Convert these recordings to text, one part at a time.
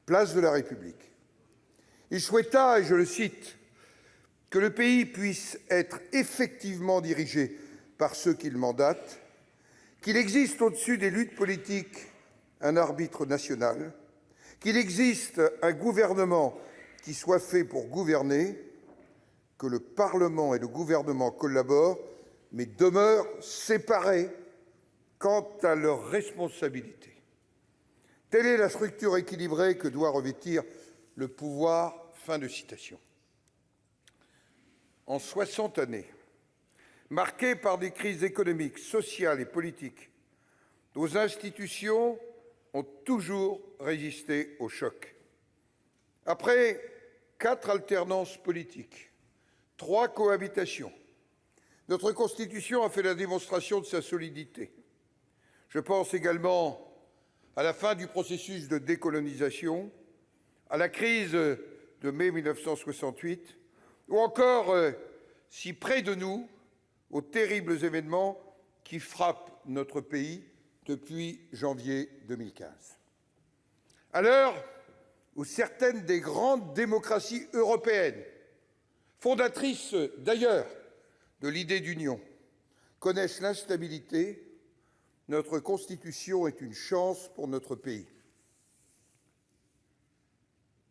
place de la République. Il souhaita, et je le cite, que le pays puisse être effectivement dirigé par ceux qui le mandatent, qu'il existe au-dessus des luttes politiques un arbitre national, qu'il existe un gouvernement qui soit fait pour gouverner, que le Parlement et le gouvernement collaborent, mais demeurent séparés quant à leurs responsabilités. Telle est la structure équilibrée que doit revêtir le pouvoir. Fin de citation. En 60 années, marquées par des crises économiques, sociales et politiques, nos institutions ont toujours résisté au choc. Après 4 alternances politiques, 3 cohabitations, notre Constitution a fait la démonstration de sa solidité. Je pense également à la fin du processus de décolonisation, à la crise de mai 1968, ou encore, si près de nous, aux terribles événements qui frappent notre pays depuis janvier 2015. À l'heure où certaines des grandes démocraties européennes, fondatrices d'ailleurs de l'idée d'union, connaissent l'instabilité, notre Constitution est une chance pour notre pays.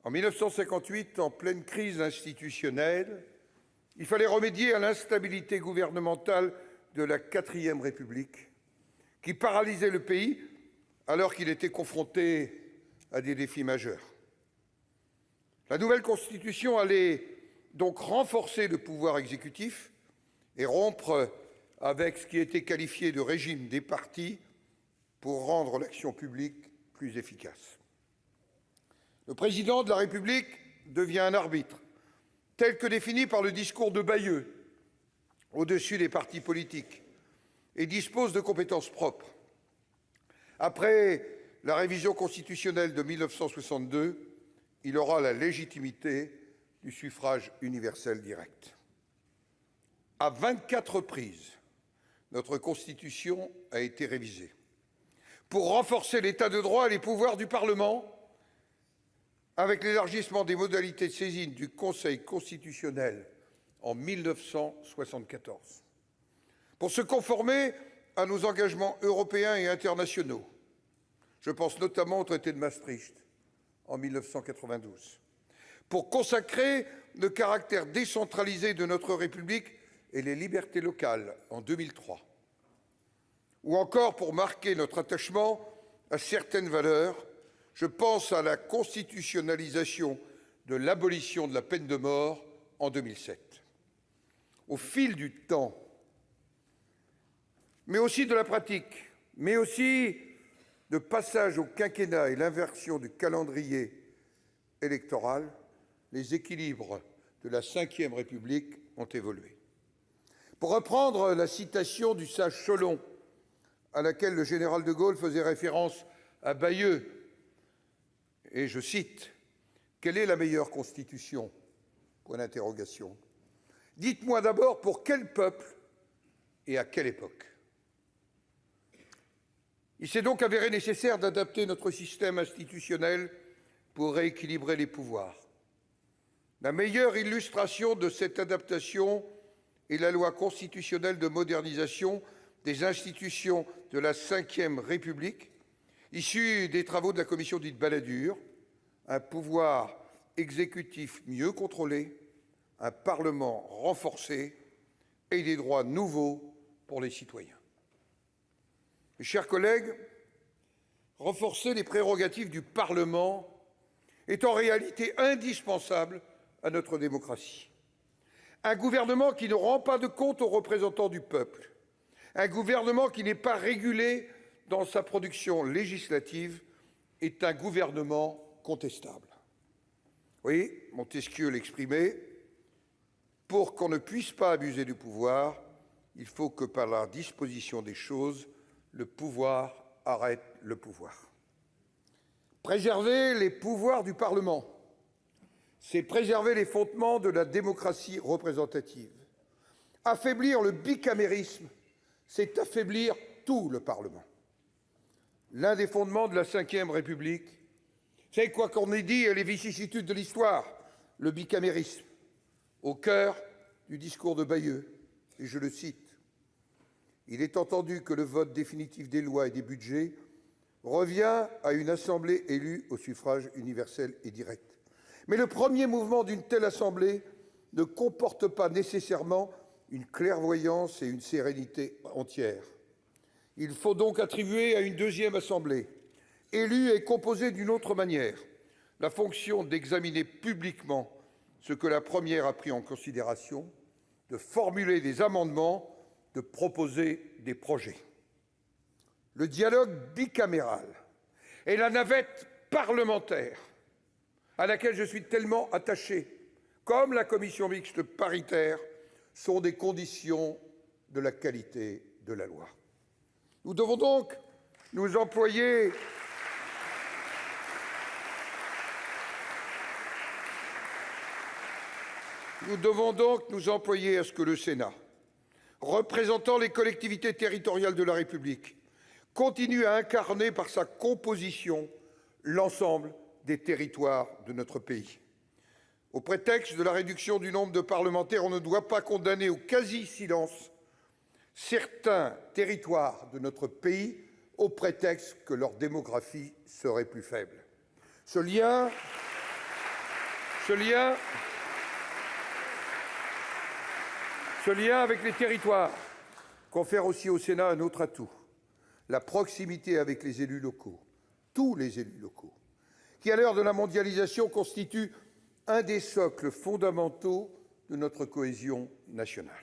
En 1958, en pleine crise institutionnelle, il fallait remédier à l'instabilité gouvernementale de la IVe République, qui paralysait le pays alors qu'il était confronté à des défis majeurs. La nouvelle Constitution allait donc renforcer le pouvoir exécutif et rompre avec ce qui était qualifié de régime des partis pour rendre l'action publique plus efficace. Le président de la République devient un arbitre, tel que défini par le discours de Bayeux, au-dessus des partis politiques, et dispose de compétences propres. Après la révision constitutionnelle de 1962, il aura la légitimité du suffrage universel direct. À 24 reprises, notre Constitution a été révisée pour renforcer l'État de droit et les pouvoirs du Parlement, avec l'élargissement des modalités de saisine du Conseil constitutionnel en 1974. Pour se conformer à nos engagements européens et internationaux, je pense notamment au traité de Maastricht en 1992, pour consacrer le caractère décentralisé de notre République et les libertés locales en 2003, ou encore pour marquer notre attachement à certaines valeurs. Je pense à la constitutionnalisation de l'abolition de la peine de mort en 2007. Au fil du temps, mais aussi de la pratique, mais aussi de passage au quinquennat et l'inversion du calendrier électoral, les équilibres de la Ve République ont évolué. Pour reprendre la citation du sage Solon, à laquelle le général de Gaulle faisait référence à Bayeux, et je cite, « Quelle est la meilleure constitution ?» Point d'interrogation. Dites-moi d'abord pour quel peuple et à quelle époque. Il s'est donc avéré nécessaire d'adapter notre système institutionnel pour rééquilibrer les pouvoirs. La meilleure illustration de cette adaptation est la loi constitutionnelle de modernisation des institutions de la Ve République, issue des travaux de la commission dite Balladur, un pouvoir exécutif mieux contrôlé, un Parlement renforcé et des droits nouveaux pour les citoyens. Mes chers collègues, renforcer les prérogatives du Parlement est en réalité indispensable à notre démocratie. Un gouvernement qui ne rend pas de compte aux représentants du peuple, un gouvernement qui n'est pas régulé dans sa production législative est un gouvernement contestable. Oui, Montesquieu l'exprimait, pour qu'on ne puisse pas abuser du pouvoir, il faut que par la disposition des choses, le pouvoir arrête le pouvoir. Préserver les pouvoirs du Parlement, c'est préserver les fondements de la démocratie représentative. Affaiblir le bicamérisme, c'est affaiblir tout le Parlement. L'un des fondements de la Ve République C'est, quoi qu'on ait dit, les vicissitudes de l'histoire, le bicamérisme, au cœur du discours de Bayeux, et je le cite. Il est entendu que le vote définitif des lois et des budgets revient à une assemblée élue au suffrage universel et direct. Mais le premier mouvement d'une telle assemblée ne comporte pas nécessairement une clairvoyance et une sérénité entières. Il faut donc attribuer à une deuxième assemblée, élue et composée d'une autre manière, la fonction d'examiner publiquement ce que la première a pris en considération, de formuler des amendements, de proposer des projets. Le dialogue bicaméral et la navette parlementaire, à laquelle je suis tellement attaché, comme la commission mixte paritaire, sont des conditions de la qualité de la loi. Nous devons donc nous employer à ce que le Sénat, représentant les collectivités territoriales de la République, continue à incarner par sa composition l'ensemble des territoires de notre pays. Au prétexte de la réduction du nombre de parlementaires, on ne doit pas condamner au quasi-silence certains territoires de notre pays au prétexte que leur démographie serait plus faible. Ce lien avec les territoires confère aussi au Sénat un autre atout, la proximité avec les élus locaux, tous les élus locaux, qui à l'heure de la mondialisation constituent un des socles fondamentaux de notre cohésion nationale.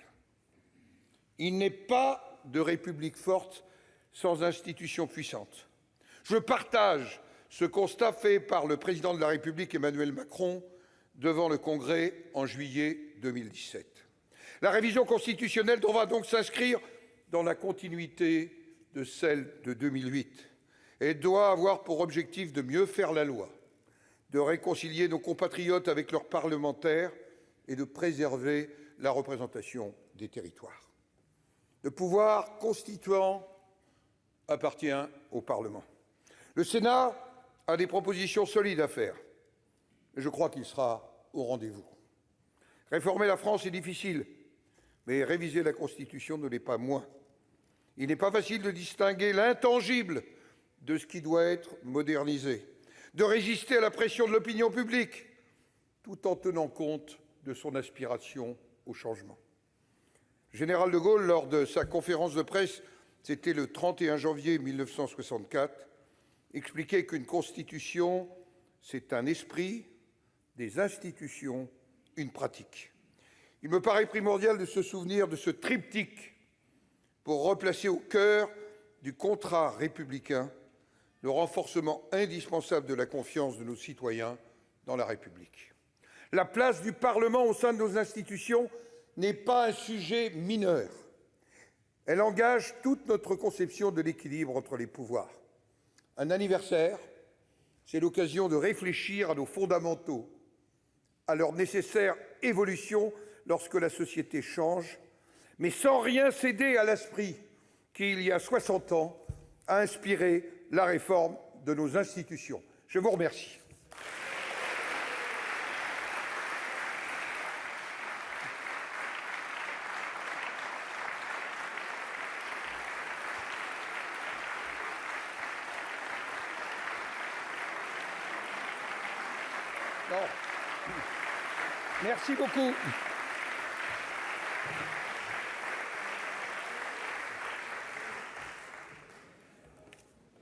Il n'est pas de République forte sans institutions puissantes. Je partage ce constat fait par le président de la République Emmanuel Macron devant le Congrès en juillet 2017. La révision constitutionnelle devra donc s'inscrire dans la continuité de celle de 2008 et doit avoir pour objectif de mieux faire la loi, de réconcilier nos compatriotes avec leurs parlementaires et de préserver la représentation des territoires. Le pouvoir constituant appartient au Parlement. Le Sénat a des propositions solides à faire, et je crois qu'il sera au rendez-vous. Réformer la France est difficile, mais réviser la Constitution ne l'est pas moins. Il n'est pas facile de distinguer l'intangible de ce qui doit être modernisé, de résister à la pression de l'opinion publique, tout en tenant compte de son aspiration au changement. Le général de Gaulle, lors de sa conférence de presse, c'était le 31 janvier 1964, expliquait qu'une constitution, c'est un esprit, des institutions, une pratique. Il me paraît primordial de se souvenir de ce triptyque pour replacer au cœur du contrat républicain le renforcement indispensable de la confiance de nos citoyens dans la République. La place du Parlement au sein de nos institutions n'est pas un sujet mineur. Elle engage toute notre conception de l'équilibre entre les pouvoirs. Un anniversaire, c'est l'occasion de réfléchir à nos fondamentaux, à leur nécessaire évolution lorsque la société change, mais sans rien céder à l'esprit qui, il y a 60 ans, a inspiré la réforme de nos institutions. Je vous remercie. Bon. Merci beaucoup.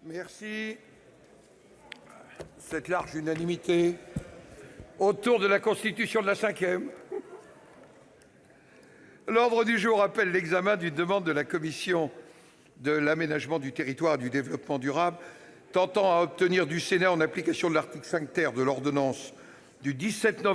Merci. Cette large unanimité autour de la Constitution de la Ve. L'ordre du jour appelle l'examen d'une demande de la Commission de l'aménagement du territoire et du développement durable tentant à obtenir du Sénat, en application de l'article 5 ter de l'ordonnance du 17 novembre